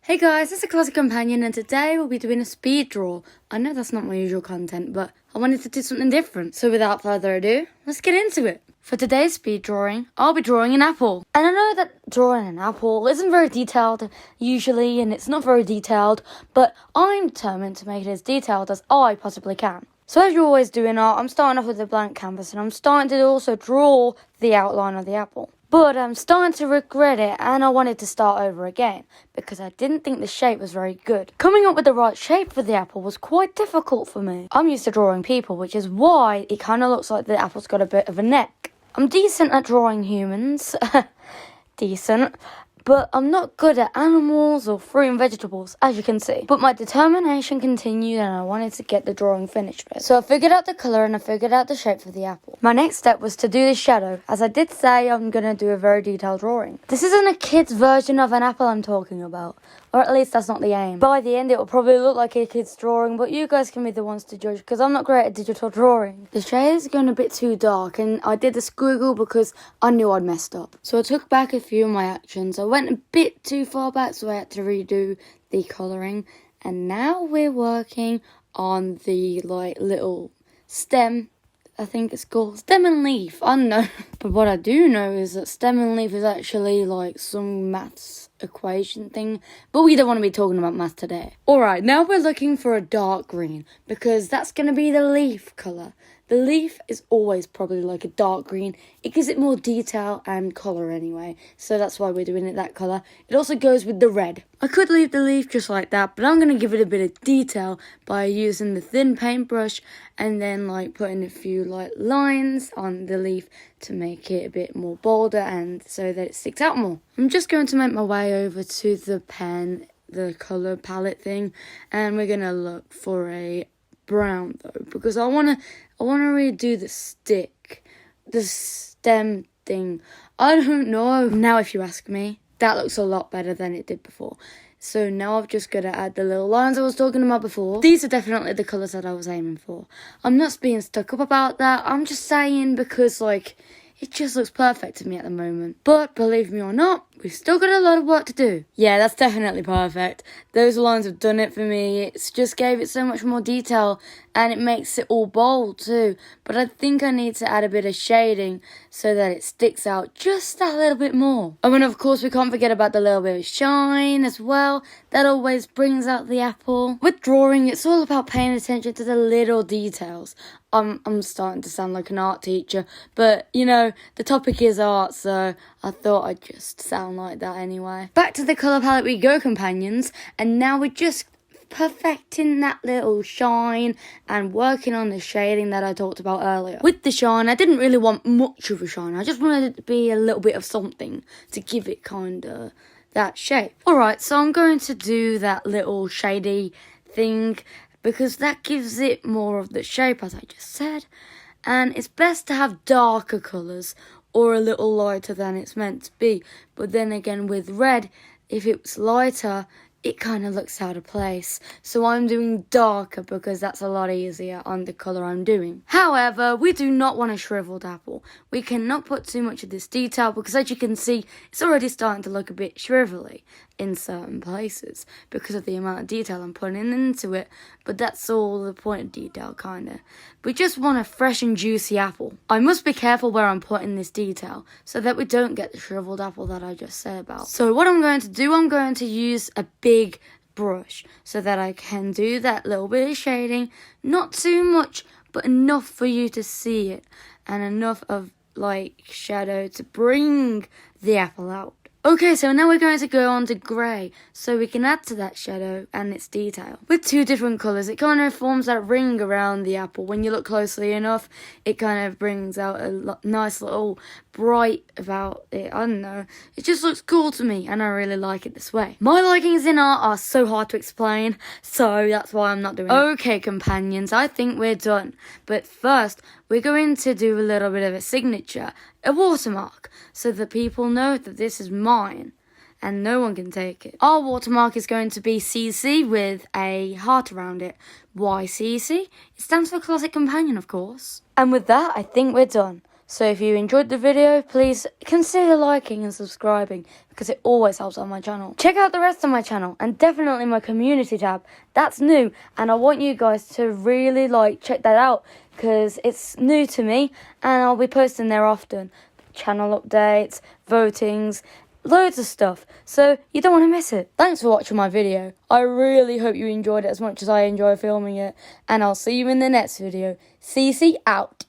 Hey guys, it's a Classic Companion and today we'll be doing a speed draw. I know that's not my usual content, but I wanted to do something different. So without further ado, let's get into it. For today's speed drawing, I'll be drawing an apple. And I know that drawing an apple isn't very detailed usually, and it's not very detailed, but I'm determined to make it as detailed as I possibly can. So as you always do in art, I'm starting off with a blank canvas and I'm starting to also draw the outline of the apple. But I'm starting to regret it and I wanted to start over again because I didn't think the shape was very good. Coming up with the right shape for the apple was quite difficult for me. I'm used to drawing people, which is why it kind of looks like the apple's got a bit of a neck. I'm decent at drawing humans. Decent. But I'm not good at animals or fruit and vegetables, as you can see. But my determination continued and I wanted to get the drawing finished with. So I figured out the colour and I figured out the shape for the apple. My next step was to do the shadow. As I did say, I'm going to do a very detailed drawing. This isn't a kid's version of an apple I'm talking about. Or at least that's not the aim. By the end, it will probably look like a kid's drawing, but you guys can be the ones to judge because I'm not great at digital drawing. The shade is going a bit too dark and I did the squiggle because I knew I'd messed up. So I took back a few of my actions. I went a bit too far back, so I had to redo the colouring. And now we're working on the little stem. I think it's called stem and leaf. I don't know. But what I do know is that stem and leaf is actually some maths equation thing. But we don't want to be talking about math today. Alright, now we're looking for a dark green because that's going to be the leaf colour. The leaf is always probably like a dark green. It gives it more detail and colour anyway. So that's why we're doing it that colour. It also goes with the red. I could leave the leaf just like that, but I'm going to give it a bit of detail by using the thin paintbrush and then putting a few lines on the leaf to make it a bit more bolder and so that it sticks out more. I'm just going to make my way over to the pen, the colour palette thing, and we're going to look for a brown though because I want to redo the stick, the stem thing. I don't know. Now if you ask me, that looks a lot better than it did before. So now I've just got to add the little lines I was talking about before. These are definitely the colours that I was aiming for. I'm not being stuck up about that. I'm just saying because it just looks perfect to me at the moment. But believe me or not, we've still got a lot of work to do. Yeah, that's definitely perfect. Those lines have done it for me. It's just gave it so much more detail and it makes it all bold too. But I think I need to add a bit of shading so that it sticks out just a little bit more. Oh, and of course we can't forget about the little bit of shine as well. That always brings out the apple. With drawing, it's all about paying attention to the little details. I'm starting to sound like an art teacher, but the topic is art, so I thought I'd just sound like that anyway. Back to the colour palette we go, companions, and now we're just perfecting that little shine and working on the shading that I talked about earlier. With the shine, I didn't really want much of a shine. I just wanted it to be a little bit of something to give it kind of that shape. Alright, so I'm going to do that little shady thing because that gives it more of the shape, as I just said. And it's best to have darker colours or a little lighter than it's meant to be. But then again, with red, if it's lighter, it kind of looks out of place. So I'm doing darker because that's a lot easier on the colour I'm doing. However, we do not want a shriveled apple. We cannot put too much of this detail because as you can see, it's already starting to look a bit shrivelly in certain places because of the amount of detail I'm putting into it. But that's all the point of detail, kind of. We just want a fresh and juicy apple. I must be careful where I'm putting this detail so that we don't get the shriveled apple that I just said about. So what I'm going to do, I'm going to use a big brush so that I can do that little bit of shading. Not too much, but enough for you to see it and enough of shadow to bring the apple out. Okay, so now we're going to go on to grey, so we can add to that shadow and its detail. With two different colours, it kind of forms that ring around the apple. When you look closely enough, it kind of brings out a nice little bright about it. I don't know. It just looks cool to me, and I really like it this way. My likings in art are so hard to explain, so that's why I'm not doing it. Okay, companions, I think we're done. But first, we're going to do a little bit of a signature, a watermark, so that people know that this is mine and no one can take it. Our watermark is going to be CC with a heart around it. Why CC? It stands for Classic Companion, of course. And with that, I think we're done. So if you enjoyed the video, please consider liking and subscribing because it always helps on my channel. Check out the rest of my channel and definitely my community tab. That's new and I want you guys to really check that out because it's new to me and I'll be posting there often. Channel updates, votings, loads of stuff, so you don't want to miss it. Thanks for watching my video. I really hope you enjoyed it as much as I enjoy filming it, and I'll see you in the next video. CC out.